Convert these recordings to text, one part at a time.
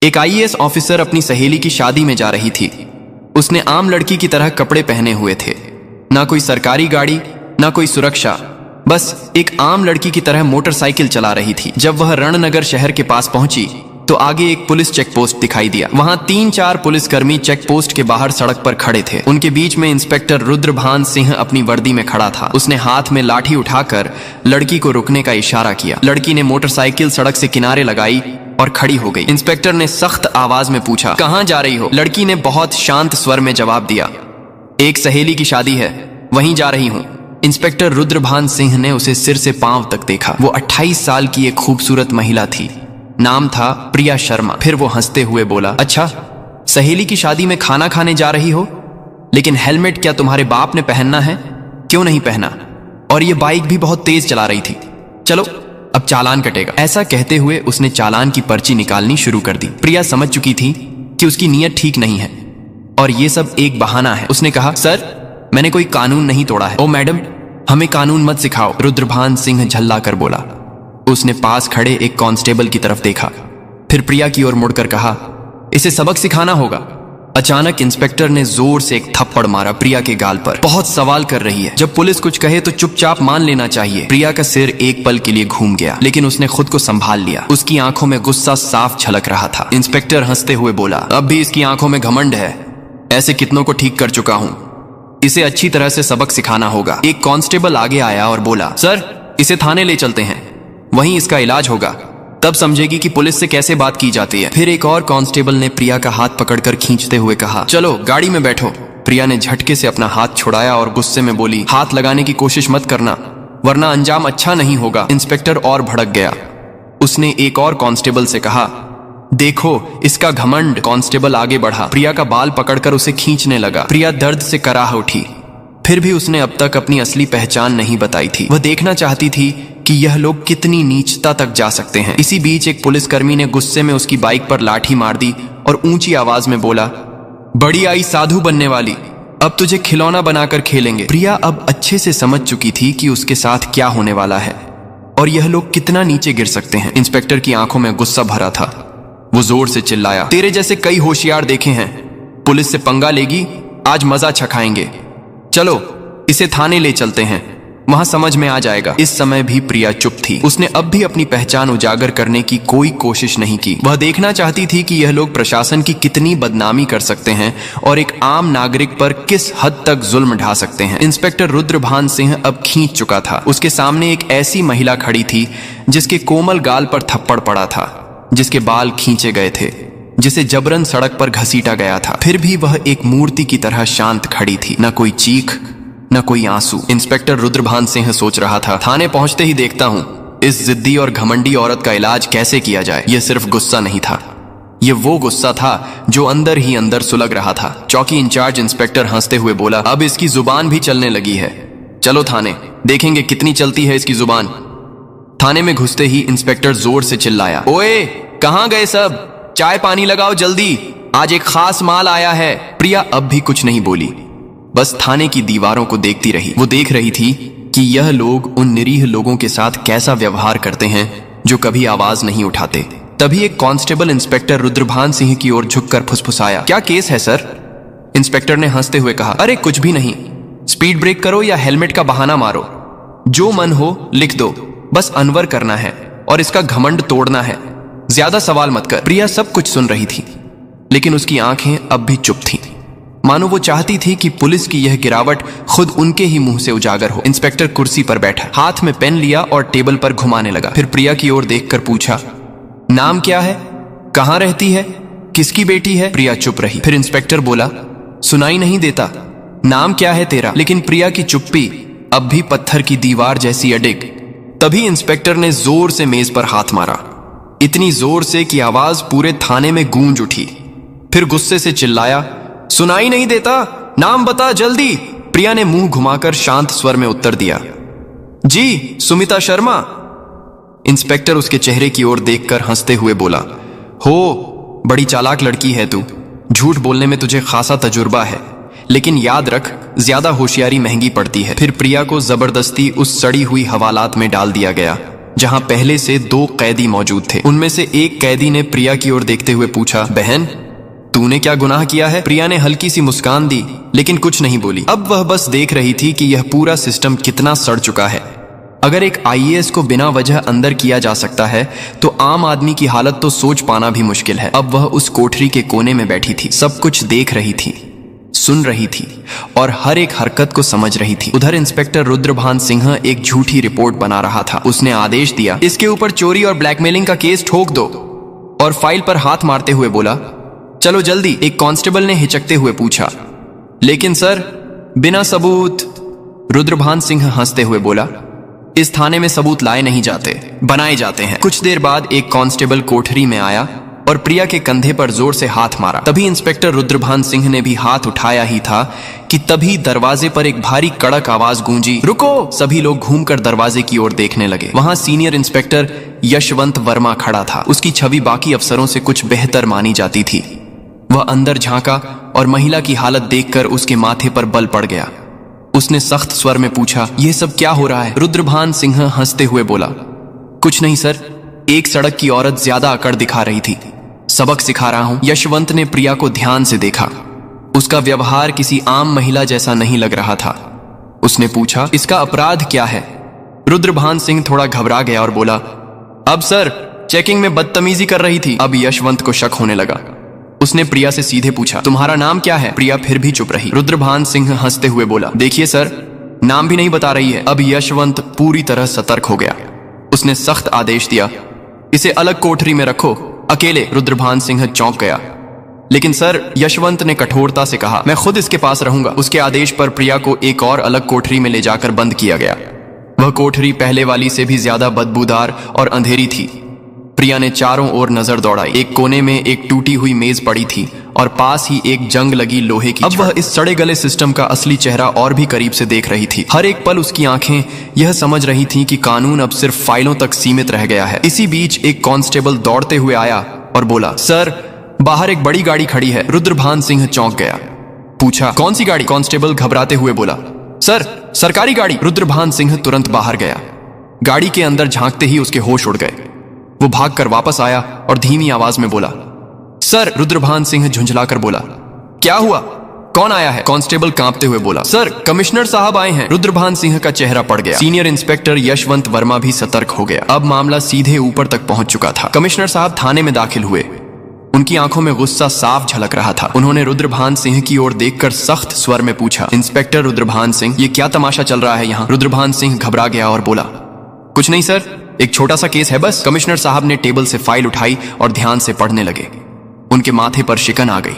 एक IAS officer अपनी सहेली की शादी में जा रही थी। उसने आम लड़की की तरह कपड़े पहने हुए थे, ना कोई सरकारी गाड़ी ना कोई सुरक्षा, बस एक आम लड़की की तरह मोटरसाइकिल चला रही थी। जब वह रणनगर शहर के पास पहुंची तो आगे एक पुलिस चेक पोस्ट दिखाई दिया। वहां 3-4 पुलिसकर्मी चेक पोस्ट के बाहर सड़क पर खड़े थे। उनके बीच में इंस्पेक्टर रुद्रभान सिंह अपनी वर्दी में खड़ा था। उसने हाथ में लाठी उठाकर लड़की को रुकने का इशारा किया। लड़की ने मोटरसाइकिल सड़क से किनारे लगाई और खड़ी हो गई। इंस्पेक्टर ने सख्त आवाज में पूछा, कहां जा रही हो? लड़की ने बहुत शांत स्वर में जवाब दिया, एक सहेली की शादी है, वहीं जा रही हूं। इंस्पेक्टर रुद्रभान सिंह ने उसे सिर से पांव तक देखा। वो 28 साल की एक खूबसूरत महिला थी। नाम था प्रिया शर्मा। फिर वो हंसते हुए बोला, अच्छा, सहेली की शादी में खाना खाने जा रही हो, लेकिन हेलमेट क्या तुम्हारे बाप ने पहनना है? क्यों नहीं पहना? और ये बाइक भी बहुत तेज चला रही थी। चलो अब चालान कटेगा। ऐसा कहते हुए उसने चालान की पर्ची निकालनी शुरू कर दी। प्रिया समझ चुकी थी कि उसकी नीयत ठीक नहीं है और ये सब एक बहाना है। उसने कहा, सर, मैंने कोई कानून नहीं तोड़ा है। ओ मैडम, हमें कानून मत सिखाओ, रुद्रभान सिंह झल्ला कर बोला। उसने पास खड़े एक कांस्टेबल की तरफ देखा, फिर प्रिया की ओर मुड़कर कहा, इसे सबक सिखाना होगा। अचानक इंस्पेक्टर ने जोर से एक थप्पड़ मारा प्रिया के गाल पर। बहुत सवाल कर रही है, जब पुलिस कुछ कहे तो चुपचाप मान लेना चाहिए। प्रिया का सिर एक पल के लिए घूम गया, लेकिन उसने खुद को संभाल लिया। उसकी आंखों में गुस्सा साफ झलक रहा था। इंस्पेक्टर हंसते हुए बोला, अब भी इसकी आंखों में घमंड है। ऐसे कितनों को ठीक कर चुका हूं, इसे अच्छी तरह से सबक सिखाना होगा। एक कांस्टेबल आगे आया और बोला, सर, इसे थाने ले चलते हैं, वहीं इसका इलाज होगा, तब समझेगी कि पुलिस से कैसे बात की जाती है। फिर एक और कांस्टेबल ने प्रिया का हाथ पकड़कर खींचते हुए कहा, चलो गाड़ी में बैठो। प्रिया ने झटके से अपना हाथ छुड़ाया और गुस्से में बोली, हाथ लगाने की कोशिश मत करना, वरना अंजाम अच्छा नहीं होगा। इंस्पेक्टर और भड़क गया। उसने एक और कांस्टेबल से कहा, देखो इसका घमंड। कांस्टेबल आगे बढ़ा, प्रिया का बाल पकड़कर उसे खींचने लगा। प्रिया दर्द से कराह उठी। फिर भी उसने अब तक अपनी असली पहचान नहीं बताई थी। वह देखना चाहती थी कि यह लोग कितनी नीचता तक जा सकते हैं। इसी बीच एक पुलिसकर्मी ने गुस्से में उसकी बाइक पर लाठी मार दी और ऊंची आवाज में बोला, बड़ी आई साधु बनने वाली, अब तुझे खिलौना बनाकर खेलेंगे। प्रिया अब अच्छे से समझ चुकी थी कि उसके साथ क्या होने वाला है और यह लोग कितना नीचे गिर सकते हैं। इंस्पेक्टर की आंखों में गुस्सा भरा था। वो जोर से चिल्लाया, तेरे जैसे कई होशियार देखे हैं, पुलिस से पंगा लेगी, आज मजा छकाएंगे। चलो इसे थाने ले चलते हैं, वहां समझ में आ जाएगा। इस समय भी प्रिया चुप थी। उसने अब भी अपनी पहचान उजागर करने की कोई कोशिश नहीं की। वह देखना चाहती थी कि यह लोग प्रशासन की कितनी बदनामी कर सकते हैं और एक आम नागरिक पर किस हद तक जुल्म ढा सकते हैं। इंस्पेक्टर रुद्रभान सिंह अब खींच चुका था। उसके सामने एक ऐसी महिला खड़ी थी जिसके कोमल गाल पर थप्पड़ पड़ा था, जिसके बाल खींचे गए थे, जिसे जबरन सड़क पर घसीटा गया था। फिर भी वह एक मूर्ति की तरह शांत खड़ी थी, न कोई चीख न कोई आंसू। इंस्पेक्टर रुद्रभान सिंह सोच रहा था, थाने पहुंचते ही देखता हूं इस जिद्दी और घमंडी औरत का इलाज कैसे किया जाए। यह सिर्फ गुस्सा नहीं था, यह वो गुस्सा था जो अंदर ही अंदर सुलग रहा था। चौकी इंचार्ज इंस्पेक्टर हंसते हुए बोला, अब इसकी जुबान भी चलने लगी है, चलो थाने, देखेंगे कितनी चलती है इसकी जुबान। थाने में घुसते ही इंस्पेक्टर जोर से चिल्लाया, ओए कहां गए सब, चाय पानी लगाओ जल्दी, आज एक खास माल आया है। प्रिया अब भी कुछ नहीं बोली, बस थाने की दीवारों को देखती रही। वो देख रही थी कि यह लोग उन निरीह लोगों के साथ कैसा व्यवहार करते हैं जो कभी आवाज नहीं उठाते। तभी एक कांस्टेबल इंस्पेक्टर रुद्रभान सिंह की ओर झुककर फुसफुसाया, क्या केस है सर? इंस्पेक्टर ने हंसते हुए कहा, अरे कुछ भी नहीं, स्पीड ब्रेक करो या हेलमेट का बहाना मारो, जो मन हो लिख दो, बस अनवर करना है और इसका घमंड तोड़ना है, ज्यादा सवाल मत कर। प्रिया सब कुछ सुन रही थी, लेकिन उसकी आंखें अब भी चुप थीं, मानो वो चाहती थी कि पुलिस की यह गिरावट खुद उनके ही मुंह से उजागर हो। इंस्पेक्टर कुर्सी पर बैठा, हाथ में पेन लिया और टेबल पर घुमाने लगा। फिर प्रिया की ओर देखकर पूछा, नाम क्या है, कहां रहती है, किसकी बेटी है? प्रिया चुप रही। फिर इंस्पेक्टर बोला, सुनाई नहीं देता, नाम क्या है तेरा? लेकिन प्रिया की चुप्पी अब भी पत्थर की दीवार जैसी अडिग। तभी इंस्पेक्टर ने जोर से मेज पर हाथ मारा, इतनी जोर से कि आवाज पूरे थाने में गूंज उठी। फिर गुस्से से चिल्लाया, सुनाई नहीं देता, नाम बता जल्दी। प्रिया ने मुंह घुमाकर शांत स्वर में उत्तर दिया, जी सुमिता शर्मा। इंस्पेक्टर उसके चेहरे की ओर देखकर हंसते हुए बोला, हो बड़ी चालाक लड़की है तू, झूठ बोलने में तुझे खासा तजुर्बा है, लेकिन याद रख ज्यादा होशियारी महंगी पड़ती है। फिर प्रिया को जबरदस्ती उस सड़ी हुई हवालात में डाल दिया गया जहां पहले से 2 कैदी मौजूद थे। उनमें से एक कैदी ने प्रिया की ओर देखते हुए पूछा, बहन तूने क्या गुनाह किया है? प्रिया ने हल्की सी मुस्कान दी लेकिन कुछ नहीं बोली। अब वह बस देख रही थी कि यह पूरा सिस्टम कितना सड़ चुका है। अगर एक आईएएस को बिना वजह अंदर किया जा सकता है तो आम आदमी की हालत तो सोच पाना भी मुश्किल है। अब वह उस कोठरी के कोने में बैठी थी, सब कुछ देख रही थी, सुन रही थी और हर एक हरकत को समझ रही थी। उधर इंस्पेक्टर रुद्रभान सिंह एक झूठी रिपोर्ट बना रहा था। उसने आदेश दिया, इसके ऊपर चोरी और ब्लैकमेलिंग का केस ठोक दो, और फाइल पर हाथ मारते हुए बोला, चलो जल्दी। एक कांस्टेबल ने हिचकते हुए पूछा, लेकिन सर बिना सबूत? रुद्रभान सिंह हंसते हुए बोला, इस थाने में सबूत लाए नहीं जाते, बनाए जाते हैं। कुछ देर बाद एक कांस्टेबल कोठरी में आया और प्रिया के कंधे पर जोर से हाथ मारा। तभी इंस्पेक्टर रुद्रभान सिंह ने भी हाथ उठाया ही था कि तभी दरवाजे पर एक भारी कड़क आवाज गूंजी, रुको! सभी लोग घूमकर दरवाजे की ओर देखने लगे। वहां सीनियर इंस्पेक्टर यशवंत वर्मा खड़ा था। उसकी छवि बाकी अफसरों से कुछ बेहतर मानी जाती थी। वह अंदर झांका और महिला की हालत देखकर उसके माथे पर बल पड़ गया। उसने सख्त स्वर में पूछा, यह सब क्या हो रहा है? रुद्रभान सिंह हंसते हुए बोला, कुछ नहीं सर, एक सड़क की औरत ज्यादा अकड़ दिखा रही थी, सबक सिखा रहा हूं। यशवंत ने प्रिया को ध्यान से देखा। उसका व्यवहार किसी आम महिला जैसा नहीं लग रहा था। उसने पूछा, इसका अपराध क्या है? रुद्रभान सिंह थोड़ा घबरा गया और बोला, अब सर चेकिंग में बदतमीजी कर रही थी। अब यशवंत को शक होने लगा। उसने प्रिया से सीधे पूछा, तुम्हारा नाम क्या है? प्रिया फिर भी चुप रही। रुद्रभान सिंह हंसते हुए बोला, देखिए सर, नाम भी नहीं बता रही है। अब यशवंत पूरी तरह सतर्क हो गया। उसने सख्त आदेश दिया, इसे अलग कोठरी में रखो, अकेले। रुद्रभान सिंह चौंक गया। लेकिन सर, यशवंत ने कठोरता से कहा, मैं खुद इसके पास रहूंगा। उसके आदेश पर प्रिया को एक और अलग कोठरी में ले जाकर बंद किया गया। वह कोठरी पहले वाली से भी ज्यादा बदबूदार और अंधेरी थी। प्रिया ने चारों ओर नजर दौड़ाई। एक कोने में एक टूटी हुई मेज पड़ी थी और पास ही एक जंग लगी लोहे की। अब वह इस सड़े गले सिस्टम का असली चेहरा और भी करीब से देख रही थी। हर एक पल उसकी आंखें यह समझ रही थीं कि कानून अब सिर्फ फाइलों तक सीमित रह गया है। इसी बीच एक कांस्टेबल दौड़ते हुए आया और बोला, सर बाहर एक बड़ी गाड़ी खड़ी है। रुद्रभान सिंह चौंक गया। पूछा, कौन सी गाड़ी? कांस्टेबल घबराते हुए बोला, सर सरकारी गाड़ी। रुद्रभान सिंह तुरंत बाहर गया। गाड़ी के अंदर झांकते ही उसके होश उड़ गए। वो भागकर वापस आया और धीमी आवाज में बोला, सर। रुद्रभान सिंह झुंझलाकर बोला, क्या हुआ? कौन आया है? कांस्टेबल कांपते हुए बोला, सर कमिश्नर साहब आए हैं। रुद्रभान सिंह का चेहरा पड़ गया। सीनियर इंस्पेक्टर यशवंत वर्मा भी सतर्क हो गया। अब मामला सीधे ऊपर तक पहुंच चुका था। कमिश्नर साहब थाने में दाखिल हुए। उनकी आंखों में गुस्सा साफ झलक रहा था। उन्होंने रुद्रभान सिंह की ओर देखकर सख्त स्वर में पूछा, इंस्पेक्टर रुद्रभान सिंह, ये क्या तमाशा चल रहा है यहाँ? रुद्रभान सिंह घबरा गया और बोला, कुछ नहीं सर, एक छोटा सा केस है बस। कमिश्नर साहब ने टेबल से फाइल उठाई और ध्यान से पढ़ने लगे। उनके माथे पर शिकन आ गई।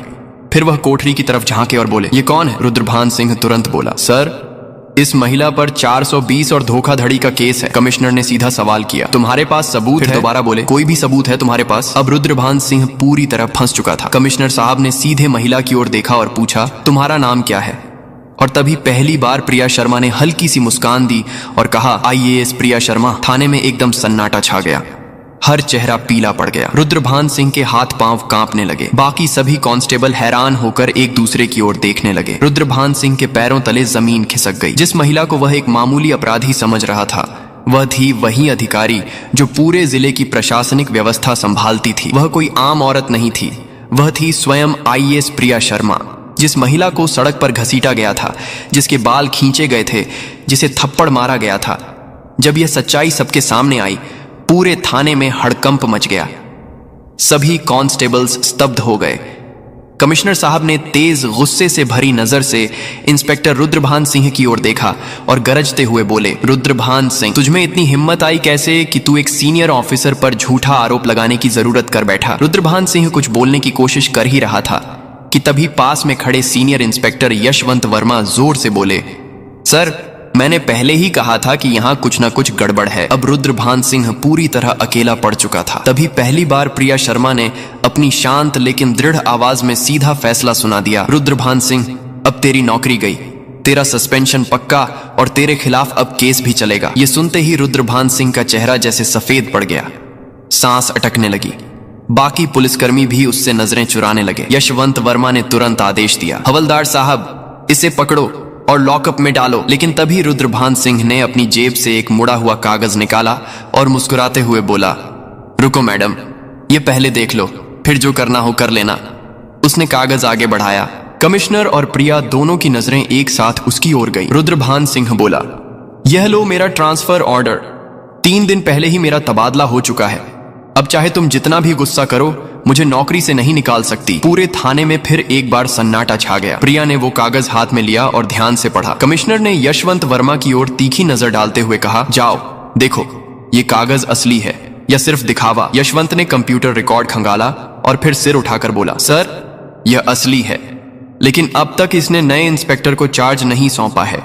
फिर वह कोठरी की तरफ झांके और बोले, ये कौन है? रुद्रभान सिंह तुरंत बोला, सर इस महिला पर 420 और धोखाधड़ी का केस है। कमिश्नर ने सीधा सवाल किया, तुम्हारे पास सबूत है? दोबारा बोले, कोई भी सबूत है तुम्हारे पास? अब रुद्रभान सिंह पूरी तरह फंस चुका था। कमिश्नर साहब ने सीधे महिला की ओर देखा और पूछा, तुम्हारा नाम क्या है? और तभी पहली बार प्रिया शर्मा ने हल्की सी मुस्कान दी और कहा, आईएएस प्रिया शर्मा। थाने में एकदम सन्नाटा छा गया। हर चेहरा पीला पड़ गया। रुद्रभान सिंह के हाथ पांव कांपने लगे। बाकी सभी कांस्टेबल हैरान होकर एक दूसरे की ओर देखने लगे। रुद्रभान सिंह के पैरों तले जमीन खिसक गई। जिस महिला को वह एक मामूली अपराधी समझ रहा था, वह थी वही अधिकारी जो पूरे जिले की प्रशासनिक व्यवस्था संभालती थी। वह कोई आम औरत नहीं थी, वह थी स्वयं आईएएस प्रिया शर्मा। जिस महिला को सड़क पर घसीटा गया था, जिसके बाल खींचे गए थे, जिसे थप्पड़ मारा गया था, जब यह सच्चाई सबके सामने आई, पूरे थाने में हड़कंप मच गया। सभी कांस्टेबल्स स्तब्ध हो गए। कमिश्नर साहब ने तेज गुस्से से भरी नजर से इंस्पेक्टर रुद्रभान सिंह की ओर देखा और गरजते हुए बोले, रुद्रभान सिंह, तुझमें इतनी हिम्मत आई कैसे कि तू एक सीनियर ऑफिसर पर झूठा आरोप लगाने की जरूरत कर बैठा? रुद्रभान सिंह कुछ बोलने की कोशिश कर ही रहा था कि तभी पास में खड़े सीनियर इंस्पेक्टर यशवंत वर्मा जोर से बोले, सर मैंने पहले ही कहा था कि यहाँ कुछ ना कुछ गड़बड़ है। अब रुद्रभान सिंह पूरी तरह अकेला पड़ चुका था। तभी पहली बार प्रिया शर्मा ने अपनी शांत लेकिन दृढ़ आवाज में सीधा फैसला सुना दिया, रुद्रभान सिंह, अब तेरी नौकरी गई, तेरा सस्पेंशन पक्का और तेरे खिलाफ अब केस भी चलेगा। ये सुनते ही रुद्रभान सिंह का चेहरा जैसे सफेद पड़ गया, सांस अटकने लगी। बाकी पुलिसकर्मी भी उससे नजरें चुराने लगे। यशवंत वर्मा ने तुरंत आदेश दिया, हवलदार साहब इसे पकड़ो। और लॉकअप में डालो। लेकिन तभी रुद्रभान सिंह ने अपनी जेब से एक मुड़ा हुआ कागज निकाला और मुस्कुराते हुए बोला, रुको मैडम, ये पहले देख लो, फिर जो करना हो कर लेना। उसने कागज आगे बढ़ाया। कमिश्नर और प्रिया दोनों की नजरें एक साथ उसकी ओर गई। रुद्रभान सिंह बोला, यह लो मेरा ट्रांसफर ऑर्डर। 3 दिन पहले ही मेरा तबादला हो चुका है। अब चाहे तुम जितना भी गुस्सा करो, मुझे नौकरी से नहीं निकाल सकती। पूरे थाने में फिर एक बार सन्नाटा छा गया। प्रिया ने वो कागज हाथ में लिया और ध्यान से पढ़ा। कमिश्नर ने यशवंत वर्मा की ओर तीखी नजर डालते हुए कहा, जाओ देखो ये कागज असली है या सिर्फ दिखावा। यशवंत ने कंप्यूटर रिकॉर्ड खंगाला और फिर सिर उठाकर बोला, सर यह असली है, लेकिन अब तक इसने नए इंस्पेक्टर को चार्ज नहीं सौंपा है।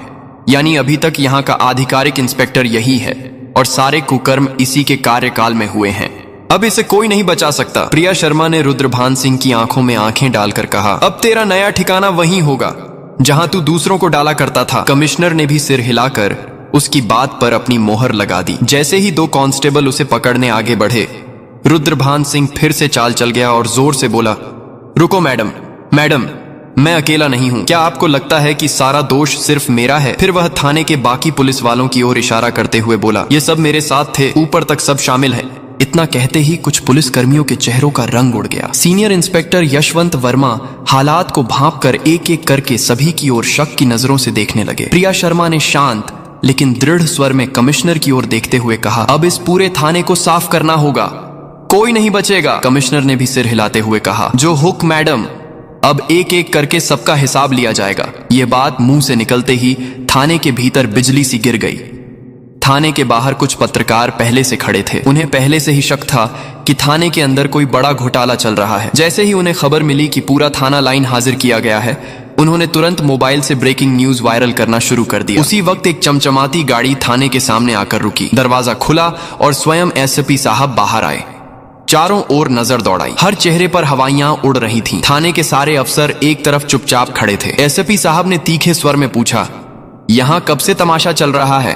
यानी अभी तक यहाँ का आधिकारिक इंस्पेक्टर यही है और सारे कुकर्म इसी के कार्यकाल में हुए हैं। अब इसे कोई नहीं बचा सकता। प्रिया शर्मा ने रुद्रभान सिंह की आंखों में आंखें डालकर कहा, अब तेरा नया ठिकाना वहीं होगा जहां तू दूसरों को डाला करता था। कमिश्नर ने भी सिर हिलाकर उसकी बात पर अपनी मोहर लगा दी। जैसे ही 2 कांस्टेबल उसे पकड़ने आगे बढ़े, रुद्रभान सिंह फिर से चाल चल गया और जोर से बोला, रुको मैडम, मैडम मैं अकेला नहीं हूं। क्या आपको लगता है कि सारा दोष सिर्फ मेरा है? फिर वह थाने के बाकी पुलिस वालों की ओर इशारा करते हुए बोला, ये सब मेरे साथ थे, ऊपर तक सब शामिल है। इतना कहते ही कुछ पुलिस कर्मियों के चेहरों का रंग उड़ गया। सीनियर इंस्पेक्टर यशवंत वर्मा हालात को भांपकर एक एक करके सभी की ओर शक की नजरों से देखने लगे। प्रिया शर्मा ने शांत लेकिन दृढ़ स्वर में कमिश्नर की ओर देखते हुए कहा, अब इस पूरे थाने को साफ करना होगा, कोई नहीं बचेगा। कमिश्नर ने भी सिर हिलाते हुए कहा, जो हुक्म मैडम, अब एक एक करके सबका हिसाब लिया जाएगा। ये बात मुंह से निकलते ही थाने के भीतर बिजली सी गिर गई। थाने के बाहर कुछ पत्रकार पहले से खड़े थे। उन्हें पहले से ही शक था कि थाने के अंदर कोई बड़ा घोटाला चल रहा है। जैसे ही उन्हें खबर मिली कि पूरा थाना लाइन हाजिर किया गया है, उन्होंने तुरंत मोबाइल से ब्रेकिंग न्यूज वायरल करना शुरू कर दिया। उसी वक्त एक चमचमाती गाड़ी थाने के सामने आकर रुकी। दरवाजा खुला और स्वयं एसपी साहब बाहर आए। चारों ओर नजर दौड़ाई। हर चेहरे पर हवाइयां उड़ रही थीं। थाने के सारे अफसर एक तरफ चुपचाप खड़े थे। एसपी साहब ने तीखे स्वर में पूछा, यहां कब से तमाशा चल रहा है?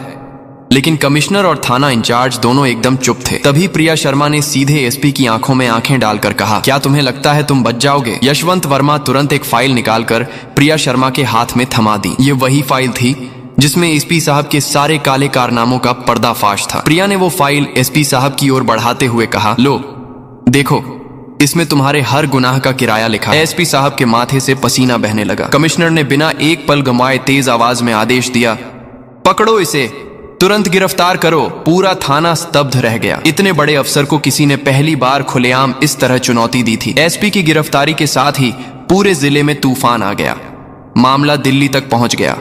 लेकिन कमिश्नर और थाना इंचार्ज दोनों एकदम चुप थे। तभी प्रिया शर्मा ने सीधे एसपी की आंखों में आंखें डालकर कहा, क्या तुम्हें लगता है तुम बच जाओगे? यशवंत वर्मा तुरंत एक फाइल निकालकर प्रिया शर्मा के हाथ में थमा दी। ये वही फाइल थी जिसमें एसपी साहब के सारे काले कारनामों का पर्दाफाश था। प्रिया ने वो फाइल एसपी साहब की ओर बढ़ाते हुए कहा, लो देखो, इसमें तुम्हारे हर गुनाह का किराया लिखा है। एसपी साहब के माथे से पसीना बहने लगा। कमिश्नर ने बिना एक पल गंवाए तेज आवाज में आदेश दिया, पकड़ो इसे, तुरंत गिरफ्तार करो। पूरा थाना स्तब्ध रह गया। इतने बड़े अफसर को किसी ने पहली बार खुलेआम इस तरह चुनौती दी थी। एसपी की गिरफ्तारी के साथ ही पूरे जिले में तूफान आ गया। मामला दिल्ली तक पहुंच गया।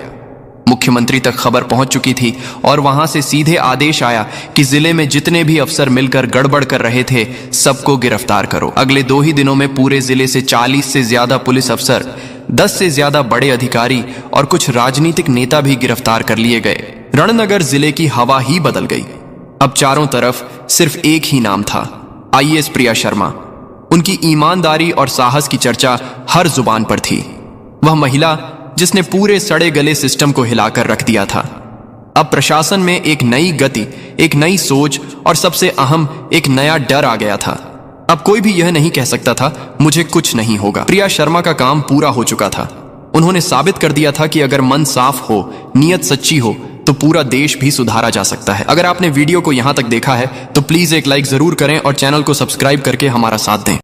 मुख्यमंत्री तक खबर पहुंच चुकी थी और वहां से सीधे आदेश आया कि जिले में जितने भी अफसर मिलकर गड़बड़ कर रहे थे सबको गिरफ्तार करो। अगले 2 ही दिनों में पूरे जिले से 40 से ज्यादा पुलिस अफसर, 10 से ज्यादा बड़े अधिकारी और कुछ राजनीतिक नेता भी गिरफ्तार कर लिए गए। रणनगर जिले की हवा ही बदल गई। अब चारों तरफ सिर्फ एक ही नाम था, आईएएस प्रिया शर्मा। उनकी ईमानदारी और साहस की चर्चा हर जुबान पर थी। वह महिला जिसने पूरे सड़े गले सिस्टम को हिलाकर रख दिया था। अब प्रशासन में एक नई गति, एक नई सोच और सबसे अहम एक नया डर आ गया था। अब कोई भी यह नहीं कह सकता था मुझे कुछ नहीं होगा। प्रिया शर्मा का काम पूरा हो चुका था। उन्होंने साबित कर दिया था कि अगर मन साफ हो, नीयत सच्ची हो तो पूरा देश भी सुधारा जा सकता है। अगर आपने वीडियो को यहां तक देखा है तो प्लीज एक लाइक जरूर करें और चैनल को सब्सक्राइब करके हमारा साथ दें।